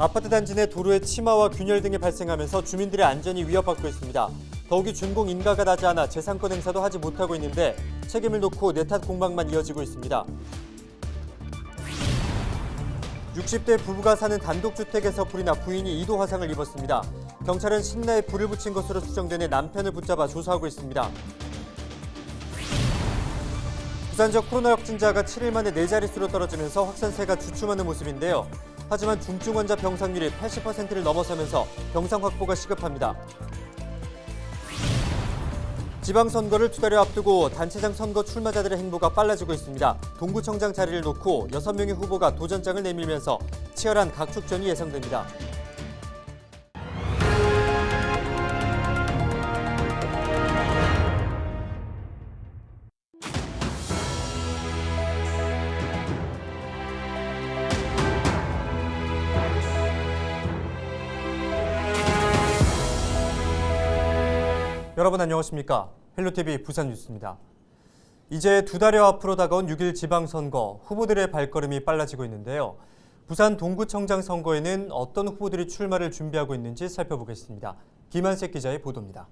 아파트 단지 내 도로에 치마와 균열 등이 발생하면서 주민들의 안전이 위협받고 있습니다. 더욱이 준공 인가가 나지 않아 재산권 행사도 하지 못하고 있는데 책임을 놓고 내탓 공방만 이어지고 있습니다. 60대 부부가 사는 단독주택에서 불이 나 부인이 2도 화상을 입었습니다. 경찰은 실내에 불을 붙인 것으로 추정되는 남편을 붙잡아 조사하고 있습니다. 부산 지역 코로나 확진자가 7일 만에 4자릿수로 떨어지면서 확산세가 주춤하는 모습인데요. 하지만 중증 환자 병상률이 80%를 넘어서면서 병상 확보가 시급합니다. 지방선거를 2달여 앞두고 단체장 선거 출마자들의 행보가 빨라지고 있습니다. 동구청장 자리를 놓고 6명의 후보가 도전장을 내밀면서 치열한 각축전이 예상됩니다. 여러분 안녕하십니까? 헬로TV 부산뉴스입니다. 이제 2달여 앞으로 다가온 6일 지방선거, 후보들의 발걸음이 빨라지고 있는데요. 부산 동구청장 선거에는 어떤 후보들이 출마를 준비하고 있는지 살펴보겠습니다. 김한색 기자의 보도입니다.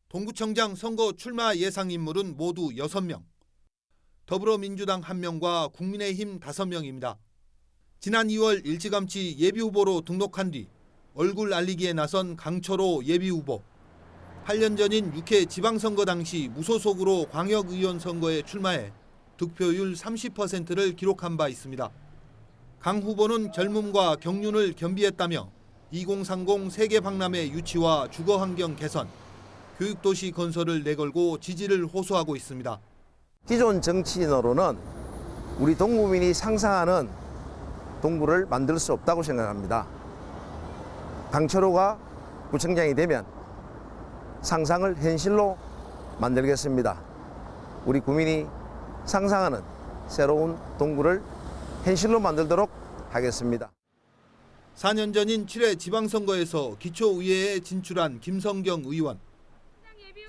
동구청장 선거 출마 예상 인물은 모두 6명. 더불어민주당 1명과 국민의힘 5명입니다. 지난 2월 일찌감치 예비후보로 등록한 뒤 얼굴 알리기에 나선 강철호 예비후보. 8년 전인 6회 지방선거 당시 무소속으로 광역의원 선거에 출마해 득표율 30%를 기록한 바 있습니다. 강 후보는 젊음과 경륜을 겸비했다며 2030 세계 박람회 유치와 주거환경 개선, 교육도시 건설을 내걸고 지지를 호소하고 있습니다. 기존 정치인으로는 우리 동구민이 상상하는 동구를 만들 수 없다고 생각합니다. 강철호가 구청장이 되면 상상을 현실로 만들겠습니다. 우리 구민이 상상하는 새로운 동구를 현실로 만들도록 하겠습니다. 4년 전인 7회 지방선거에서 기초의회에 진출한 김성경 의원.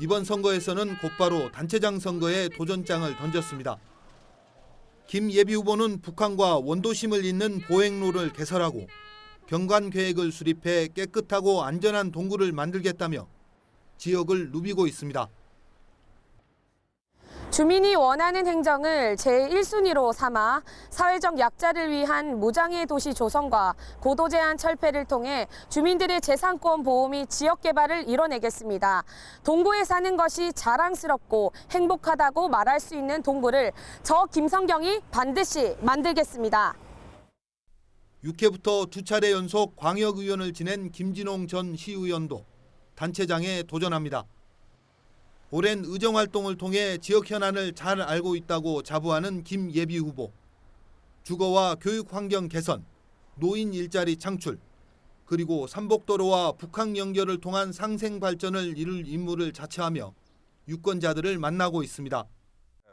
이번 선거에서는 곧바로 단체장 선거에 도전장을 던졌습니다. 김 예비후보는 북한과 원도심을 잇는 보행로를 개설하고 경관 계획을 수립해 깨끗하고 안전한 동구를 만들겠다며 지역을 누비고 있습니다. 주민이 원하는 행정을 제1순위로 삼아 사회적 약자를 위한 무장애 도시 조성과 고도 제한 철폐를 통해 주민들의 재산권 보호 및 지역 개발을 이뤄내겠습니다. 동구에 사는 것이 자랑스럽고 행복하다고 말할 수 있는 동구를 저 김성경이 반드시 만들겠습니다. 6회부터 2차례 연속 광역의원을 지낸 김진홍 전 시의원도 단체장에 도전합니다. 오랜 의정활동을 통해 지역 현안을 잘 알고 있다고 자부하는 김 예비후보. 주거와 교육 환경 개선, 노인 일자리 창출, 그리고 삼복도로와 북한 연결을 통한 상생 발전을 이룰 임무를 자처하며 유권자들을 만나고 있습니다.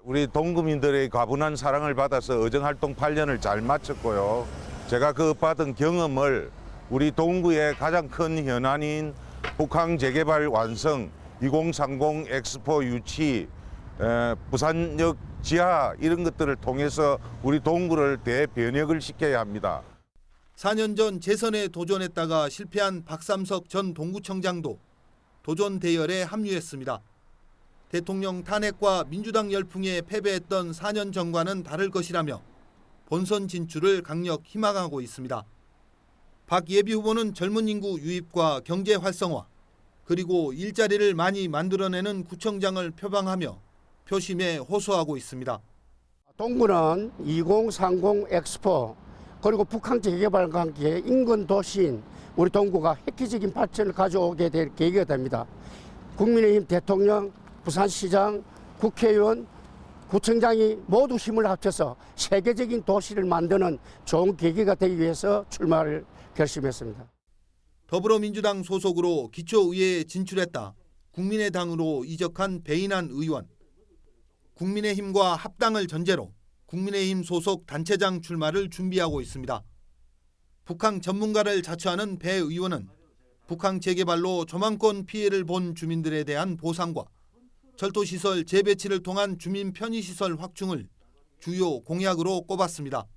우리 동구민들의 과분한 사랑을 받아서 의정활동 8년을 잘 마쳤고요. 제가 그 받은 경험을 우리 동구의 가장 큰 현안인 북항 재개발 완성, 2030 엑스포 유치, 부산역 지하 이런 것들을 통해서 우리 동구를 대변혁을 시켜야 합니다. 4년 전 재선에 도전했다가 실패한 박삼석 전 동구청장도 도전 대열에 합류했습니다. 대통령 탄핵과 민주당 열풍에 패배했던 4년 전과는 다를 것이라며 본선 진출을 강력 희망하고 있습니다. 박 예비후보는 젊은 인구 유입과 경제 활성화, 그리고 일자리를 많이 만들어내는 구청장을 표방하며 표심에 호소하고 있습니다. 동구는 2030 엑스포 그리고 북한 재개발과 함께 인근 도시인 우리 동구가 획기적인 발전을 가져오게 될 계기가 됩니다. 국민의힘 대통령, 부산시장, 국회의원, 구청장이 모두 힘을 합쳐서 세계적인 도시를 만드는 좋은 계기가 되기 위해서 출마를 결심했습니다. 더불어민주당 소속으로 기초의회에 진출했다 국민의당으로 이적한 배인환 의원. 국민의힘과 합당을 전제로 국민의힘 소속 단체장 출마를 준비하고 있습니다. 북한 전문가를 자처하는 배 의원은 북한 재개발로 조망권 피해를 본 주민들에 대한 보상과 철도시설 재배치를 통한 주민 편의시설 확충을 주요 공약으로 꼽았습니다.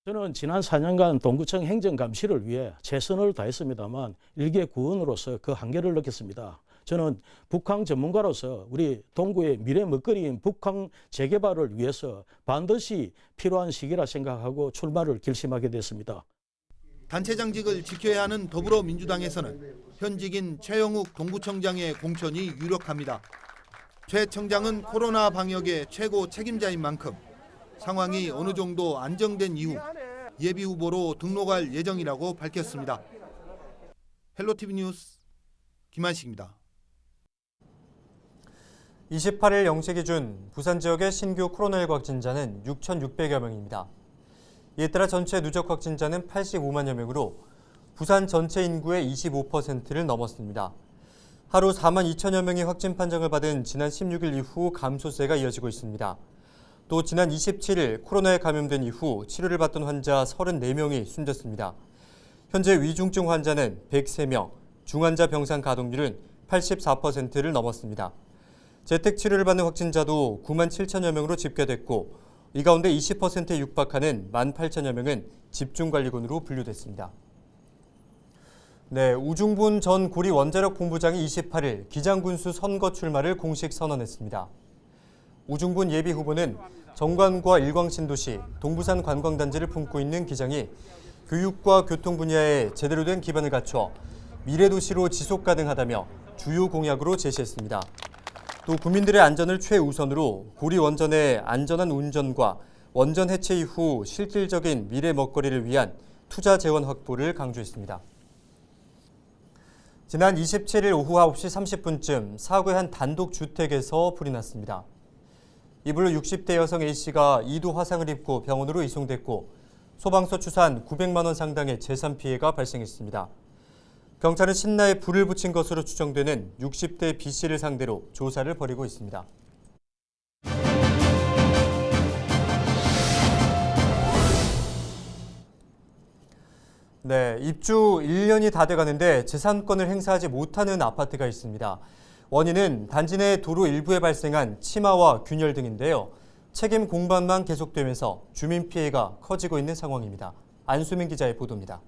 저는 지난 4년간 동구청 행정감시를 위해 최선을 다했습니다만 일개 구원으로서 그 한계를 느꼈습니다. 저는 북항 전문가로서 우리 동구의 미래 먹거리인 북항 재개발을 위해서 반드시 필요한 시기라 생각하고 출마를 결심하게 됐습니다. 단체장직을 지켜야 하는 더불어민주당에서는 현직인 최영욱 동구청장의 공천이 유력합니다. 최 청장은 코로나 방역의 최고 책임자인 만큼 상황이 어느 정도 안정된 이후 예비 후보로 등록할 예정이라고 밝혔습니다. 헬로티비 뉴스 김한식입니다. 28일 0시 기준 부산 지역의 신규 코로나19 확진자는 6,600여 명입니다. 이에 따라 전체 누적 확진자는 85만여 명으로 부산 전체 인구의 25%를 넘었습니다. 하루 4만 2천여 명이 확진 판정을 받은 지난 16일 이후 감소세가 이어지고 있습니다. 또 지난 27일 코로나에 감염된 이후 치료를 받던 환자 34명이 숨졌습니다. 현재 위중증 환자는 103명, 중환자 병상 가동률은 84%를 넘었습니다. 재택 치료를 받는 확진자도 9만 7천여 명으로 집계됐고 이 가운데 20%에 육박하는 1만 8천여 명은 집중관리군으로 분류됐습니다. 네, 우중분 전 고리 원자력 본부장이 28일 기장군수 선거 출마를 공식 선언했습니다. 우중분 예비 후보는 정관과 일광신도시, 동부산 관광단지를 품고 있는 기장이 교육과 교통 분야에 제대로 된 기반을 갖춰 미래도시로 지속 가능하다며 주요 공약으로 제시했습니다. 또 국민들의 안전을 최우선으로 고리 원전의 안전한 운전과 원전 해체 이후 실질적인 미래 먹거리를 위한 투자 재원 확보를 강조했습니다. 지난 27일 오후 9시 30분쯤 사구의 한 단독주택에서 불이 났습니다. 이불로 60대 여성 A씨가 2도 화상을 입고 병원으로 이송됐고 소방서 추산 900만 원 상당의 재산 피해가 발생했습니다. 경찰은 신나에 불을 붙인 것으로 추정되는 60대 B씨를 상대로 조사를 벌이고 있습니다. 네, 입주 1년이 다 돼가는데 재산권을 행사하지 못하는 아파트가 있습니다. 원인은 단지 내 도로 일부에 발생한 침하와 균열 등인데요. 책임 공방만 계속되면서 주민 피해가 커지고 있는 상황입니다. 안수민 기자의 보도입니다.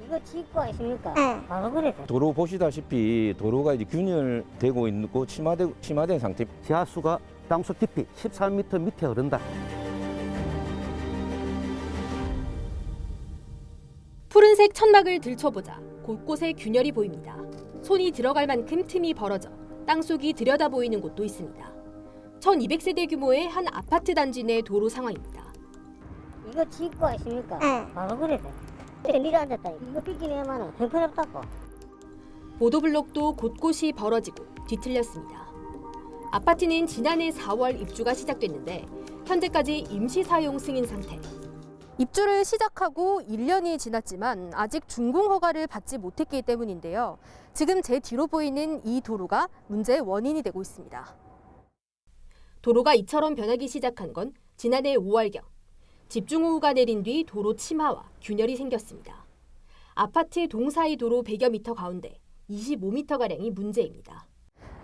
이거 지과 있습니까? 네. 바로 그래. 도로 보시다시피 도로가 이제 균열되고 있고 침하된 상태. 지하수가 땅속 깊이 13m 밑에 흐른다. 푸른색 천막을 들춰보자 곳곳에 균열이 보입니다. 손이 들어갈 만큼 틈이 벌어져 땅속이 들여다 보이는 곳도 있습니다. 1200세대 규모의 한 아파트 단지 내 도로 상황입니다. 이거 지과 있습니까? 네. 바로 그래. 미리 앉았다. 이거 삐끼내면은 형편없다고. 보도블록도 곳곳이 벌어지고 뒤틀렸습니다. 아파트는 지난해 4월 입주가 시작됐는데 현재까지 임시 사용 승인 상태. 입주를 시작하고 1년이 지났지만 아직 준공 허가를 받지 못했기 때문인데요. 지금 제 뒤로 보이는 이 도로가 문제의 원인이 되고 있습니다. 도로가 이처럼 변하기 시작한 건 지난해 5월경. 집중호우가 내린 뒤 도로 침하와 균열이 생겼습니다. 아파트 동사이 도로 100여 미터 가운데 25m가량이 문제입니다.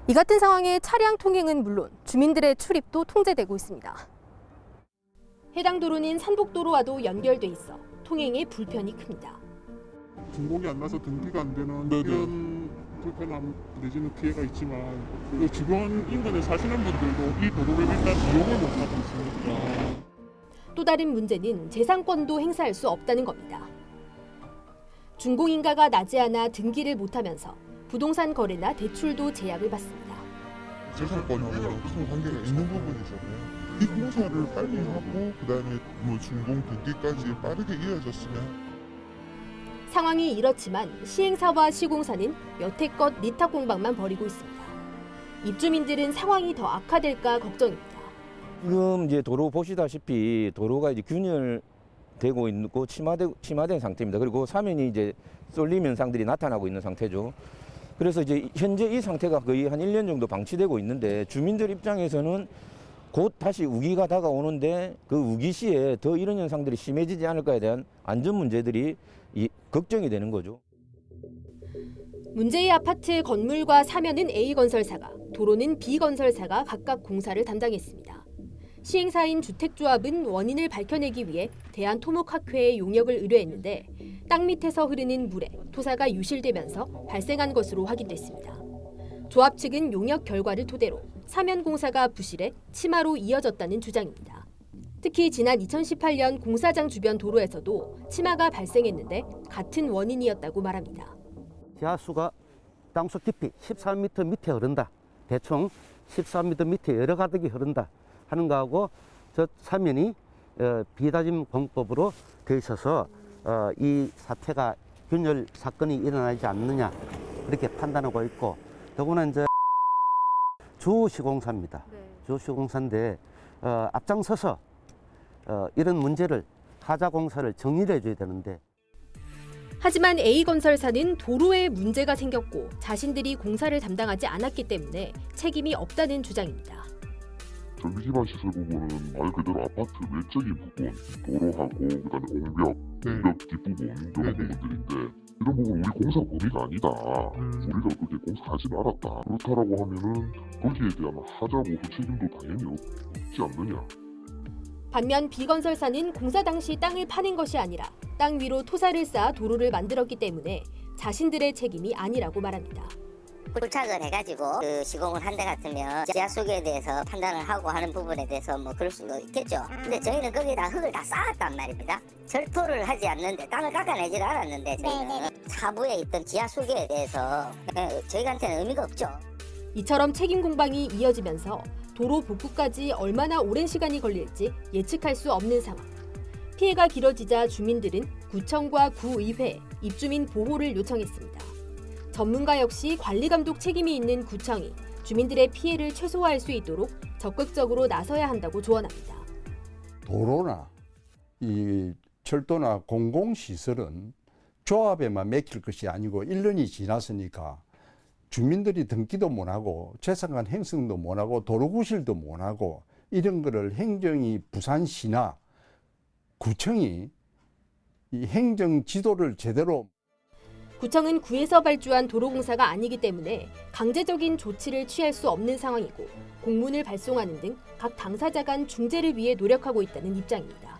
이 같은 상황에 차량 통행은 물론 주민들의 출입도 통제되고 있습니다. 해당 도로는 산복도로와도 연결돼 있어 통행에 불편이 큽니다. 준공이 안 나서 등기가 안 되는 이런 불편함 내지는 피해가 있지만 주변 인근에 사시는 분들도 이 도로를 일단 이용을 못하고 있으니까. 또 다른 문제는 재산권도 행사할 수 없다는 겁니다. 준공인가가 나지 않아 등기를 못하면서 부동산 거래나 대출도 제약을 받습니다. 재산권하고는 큰 관계가 있는 부분이잖아요. 이 공사를 빨리 하고 그다음에 준공 등기까지 빠르게 이어졌으면. 상황이 이렇지만 시행사와 시공사는 여태껏 리탁 공방만 벌이고 있습니다. 입주민들은 상황이 더 악화될까 걱정입니다. 지금 이제 도로 보시다시피 도로가 이제 균열되고 있고 침하된 상태입니다. 그리고 사면이 이제 쏠림 현상들이 나타나고 있는 상태죠. 그래서 이제 현재 이 상태가 거의 한 1년 정도 방치되고 있는데 주민들 입장에서는 곧 다시 우기가 다가오는데 그 우기 시에 더 이런 현상들이 심해지지 않을까에 대한 안전 문제들이 걱정이 되는 거죠. 문제의 아파트 건물과 사면은 A건설사가, 도로는 B건설사가 각각 공사를 담당했습니다. 시행사인 주택조합은 원인을 밝혀내기 위해 대한토목학회에 용역을 의뢰했는데 땅 밑에서 흐르는 물에 토사가 유실되면서 발생한 것으로 확인됐습니다. 조합 측은 용역 결과를 토대로 사면 공사가 부실해 치마로 이어졌다는 주장입니다. 특히 지난 2018년 공사장 주변 도로에서도 치마가 발생했는데 같은 원인이었다고 말합니다. 지하수가 땅속 깊이 13m 밑에 흐른다. 대충 13m 밑에 여러 가득이 흐른다 하는 거하고 저 사면이 비다짐 공법으로 돼 있어서 이 사태가 균열 사건이 일어나지 않느냐 그렇게 판단하고 있고, 더구나 이제 주시공사입니다. 주시공사인데 앞장서서 이런 문제를 하자 공사를 정리를 해줘야 되는데. 하지만 A건설사는 도로에 문제가 생겼고 자신들이 공사를 담당하지 않았기 때문에 책임이 없다는 주장입니다. 정비 기반 시설 부분은 말 그대로 아파트 외적인 부분, 도로하고 그다음에 옹벽 뒷부분 이런 부분들인데, 이런 부분 우리 공사 범위가 아니다. 우리가 그렇게 공사하지 말았다. 그렇다라고 하면은 거기에 대한 하자 보수 책임도 당연히 없지 않느냐. 반면 B건설사는 공사 당시 땅을 파낸 것이 아니라 땅 위로 토사를 쌓아 도로를 만들었기 때문에 자신들의 책임이 아니라고 말합니다. 부착을 해가지고 그 시공을 한 데 같으면 지하 수교에 대해서 판단을 하고 하는 부분에 대해서 뭐 그럴 수도 있겠죠. 근데 저희는 거기다 흙을 다 쌓았단 말입니다. 절토를 하지 않는데, 땅을 깎아내지를 않았는데 저희는 하부에 있던 지하 수교에 대해서 저희한테는 의미가 없죠. 이처럼 책임 공방이 이어지면서 도로 복구까지 얼마나 오랜 시간이 걸릴지 예측할 수 없는 상황. 피해가 길어지자 주민들은 구청과 구의회에 입주민 보호를 요청했습니다. 전문가 역시 관리감독 책임이 있는 구청이 주민들의 피해를 최소화할 수 있도록 적극적으로 나서야 한다고 조언합니다. 도로나 이 철도나 공공시설은 조합에만 맡길 것이 아니고 1년이 지났으니까 주민들이 등기도 못하고 재산권 행성도 못하고 도로구실도 못하고 이런 거를 행정이 부산시나 구청이 이 행정 지도를 제대로. 구청은 구에서 발주한 도로공사가 아니기 때문에 강제적인 조치를 취할 수 없는 상황이고, 공문을 발송하는 등 각 당사자 간 중재를 위해 노력하고 있다는 입장입니다.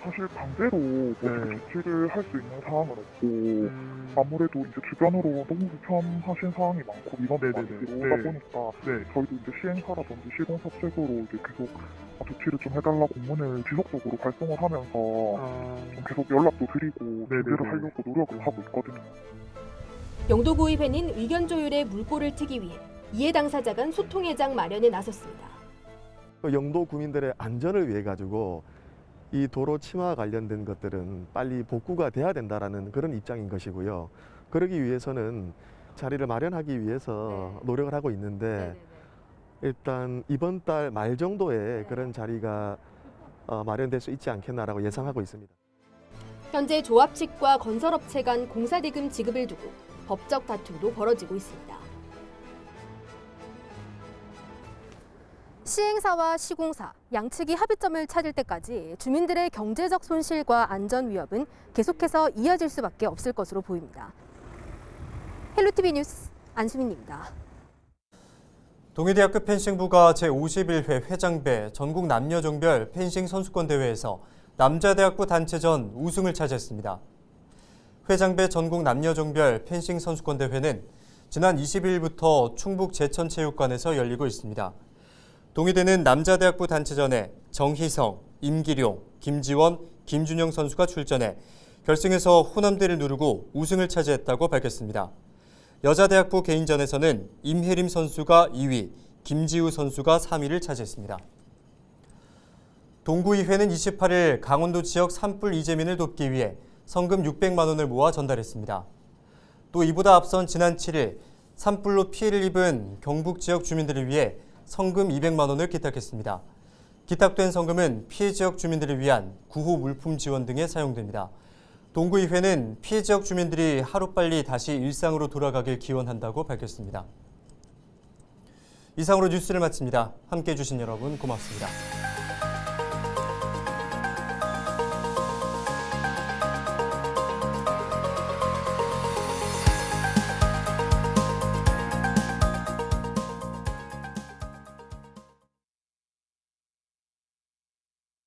사실 강제로 조치를 할 수 있는 상황은 없고, 아무래도 이제 주변으로 너무 불편하신 상황이 많고 민원이 많이 들어오다 보니까 저희도 이제 시행사라든지 시공사측으로 이제 계속 조치를 좀 해달라 공문을 지속적으로 발송을 하면서 좀 계속 연락도 드리고 조치를 하려고 노력을 하고 있거든요. 영도구의회는 의견 조율에 물꼬를 트기 위해 이해 당사자 간 소통회장 마련에 나섰습니다. 영도 구민들의 안전을 위해 가지고 이 도로 침하와 관련된 것들은 빨리 복구가 돼야 된다라는 그런 입장인 것이고요. 그러기 위해서는 자리를 마련하기 위해서 노력을 하고 있는데, 일단 이번 달 말 정도에 그런 자리가 마련될 수 있지 않겠나라고 예상하고 있습니다. 현재 조합 측과 건설업체 간 공사대금 지급을 두고 법적 다툼도 벌어지고 있습니다. 시행사와 시공사, 양측이 합의점을 찾을 때까지 주민들의 경제적 손실과 안전 위협은 계속해서 이어질 수밖에 없을 것으로 보입니다. 헬로티비 뉴스 안수민입니다. 동의대학교 펜싱부가 제51회 회장배 전국 남녀종별 펜싱 선수권 대회에서 남자대학부 단체전 우승을 차지했습니다. 회장배 전국 남녀종별 펜싱 선수권 대회는 지난 20일부터 충북 제천체육관에서 열리고 있습니다. 동의대는 남자대학부 단체전에 정희성, 임기룡, 김지원, 김준영 선수가 출전해 결승에서 호남대를 누르고 우승을 차지했다고 밝혔습니다. 여자대학부 개인전에서는 임혜림 선수가 2위, 김지우 선수가 3위를 차지했습니다. 동구의회는 28일 강원도 지역 산불 이재민을 돕기 위해 성금 600만 원을 모아 전달했습니다. 또 이보다 앞선 지난 7일 산불로 피해를 입은 경북 지역 주민들을 위해 성금 200만 원을 기탁했습니다. 기탁된 성금은 피해 지역 주민들을 위한 구호 물품 지원 등에 사용됩니다. 동구의회는 피해 지역 주민들이 하루빨리 다시 일상으로 돌아가길 기원한다고 밝혔습니다. 이상으로 뉴스를 마칩니다. 함께해 주신 여러분 고맙습니다.